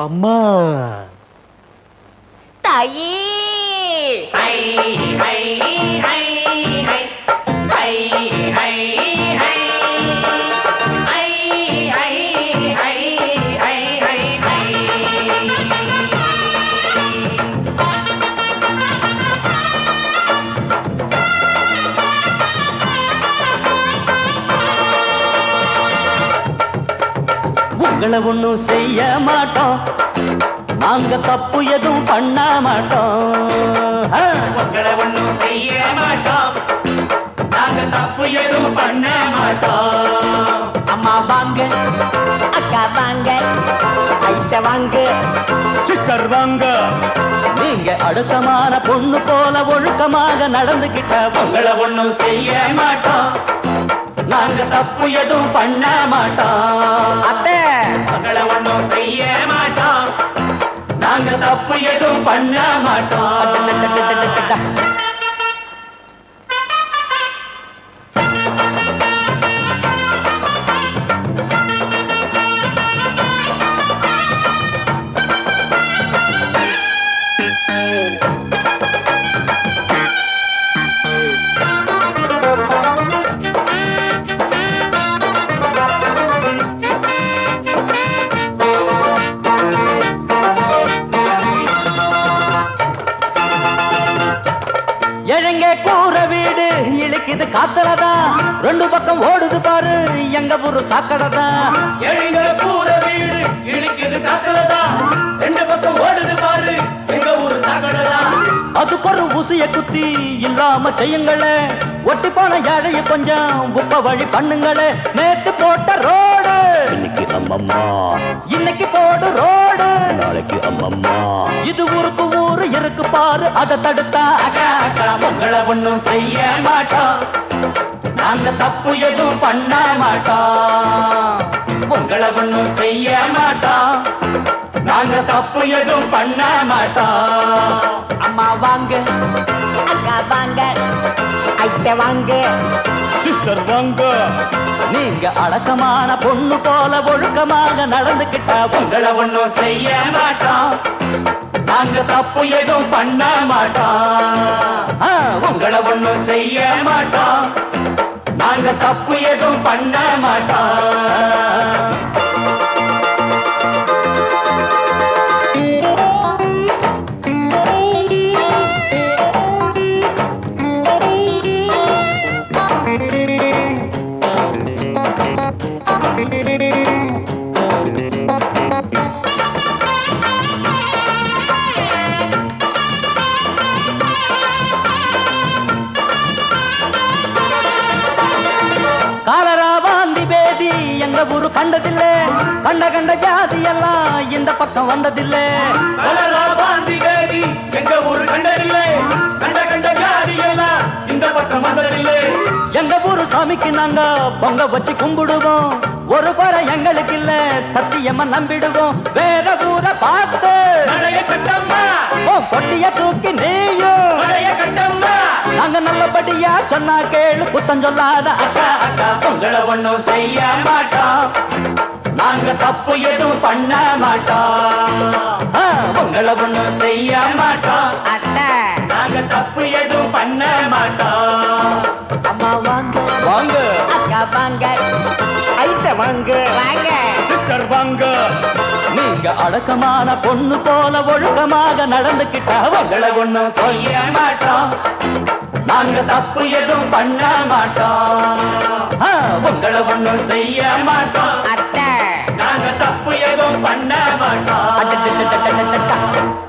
அம்மா தாயே high high high high high high high உங்களை ஒண்ணும் செய்ய மாட்டோம், நாங்க தப்பு எதுவும் பண்ண மாட்டோம். உங்களை ஒண்ணும் செய்ய மாட்டோம், நாங்க தப்பு எதுவும் பண்ண மாட்டோம். அம்மா வாங்க, அக்கா வாங்க, ஐட்ட வாங்க, சிஸ்டர் வாங்க. நீங்க அடுக்கமான பொண்ணு போல ஒழுக்கமாக நடந்துகிட்ட உங்களை ஒண்ணும் செய்ய மாட்டோம், நாங்க தப்பு எதுவும் பண்ண மாட்டோம். அத்தை உங்களை ஒண்ணும் செய்ய மாட்டோம், நாங்க தப்பு எதுவும் பண்ண மாட்டோம். எழங்க கூற வீடு இழுக்குது காத்துலதான், ரெண்டு பக்கம் ஓடுது பாரு எங்க ஊரு சாக்கடைதான். எழுங்க கூற வீடு இழுக்குது காத்துலதான், ரெண்டு பக்கம் ஓடுது பாரு எங்க ஊரு சாக்கடைதான். அதுக்கு ஒரு ஊசிய குத்தி இல்லாம செய்யுங்களே, ஒட்டி போன ஏழைய கொஞ்சம் உப்ப வழி பண்ணுங்களே. நேத்து போட்ட ரோடு இன்னைக்கு அம்மம்மா, இன்னைக்கு போடு ரோடு நாளைக்கு அம்மம்மா. இது ஊருக்கு ஊரு இருக்கு பாரு, அதை தடுத்தா அக்கா அக்கா உங்களை ஒண்ணும் செய்ய மாட்டோம், நாங்க தப்பு எதுவும் பண்ண மாட்டோம். உங்களை ஒண்ணும் செய்ய மாட்டோம், நாங்க தப்பு எதுவும் பண்ண மாட்டோம். அம்மா வாங்க, அக்கா வாங்க, ஐட்ட வாங்க, சிஸ்டர் வாங்க. நீங்க அடக்கமான பொண்ணு போல ஒழுக்கமாக நடந்துகிட்ட உங்களை ஒண்ணும் செய்ய மாட்டோம், நாங்க தப்பு எதுவும் பண்ண மாட்டோம். உங்களை ஒண்ணும் செய்ய மாட்டோம், நாங்க தப்பு எதுவும் பண்ண மாட்டோம். காலரா வாந்தி பேதி எங்க ஊரு கண்டதில்லை, கண்ட கண்ட ஜாதி எல்லாம் இந்த பக்கம் வந்ததில்லை. கலரா பாந்தி வேதி எங்க ஊரு கண்டதில்லை, கண்ட கண்ட ஜாதி எல்லாம் இந்த பக்கம் வந்ததில்லை. எங்க ஊரு சாமிக்கு நாங்க பொங்க வச்சு கும்பிடுவோம், ஒரு குறை எங்களுக்கு இல்ல சத்தியமா நம்பிடுவோம். வேற ஊரை பார்த்து மழைய கட்டம்மா, பொட்டிய தூக்கி நீயும் மழைய கட்டம்மா. நாங்க நல்லபடியா சொன்னா கேளு, குத்தம் சொல்லாத அக்கா அக்கா உங்களை ஒண்ணும் செய்ய மாட்டோம், நாங்க தப்பு எதுவும் பண்ண மாட்டோம். உங்களை ஒண்ணும் செய்ய மாட்டோம், அத்தை நாங்க தப்பு எதுவும் பண்ண மாட்டோம். அம்மா வாங்க, வாங்க, அக்கா வாங்க, ஐட்ட வாங்க, வாங்க, சிஸ்டர் வாங்க. நீங்க அடக்கமான பொண்ணு போல ஒழுக்கமாக நடந்துகிட்ட உங்களை ஒண்ணும் செய்ய மாட்டோம், நாங்க தப்பு எதுவும் பண்ண மாட்டோம். உங்களை ஒண்ணும் செய்ய மாட்டோம், அத்தை நாங்க தப்பு எதுவும் பண்ண மாட்டோம்.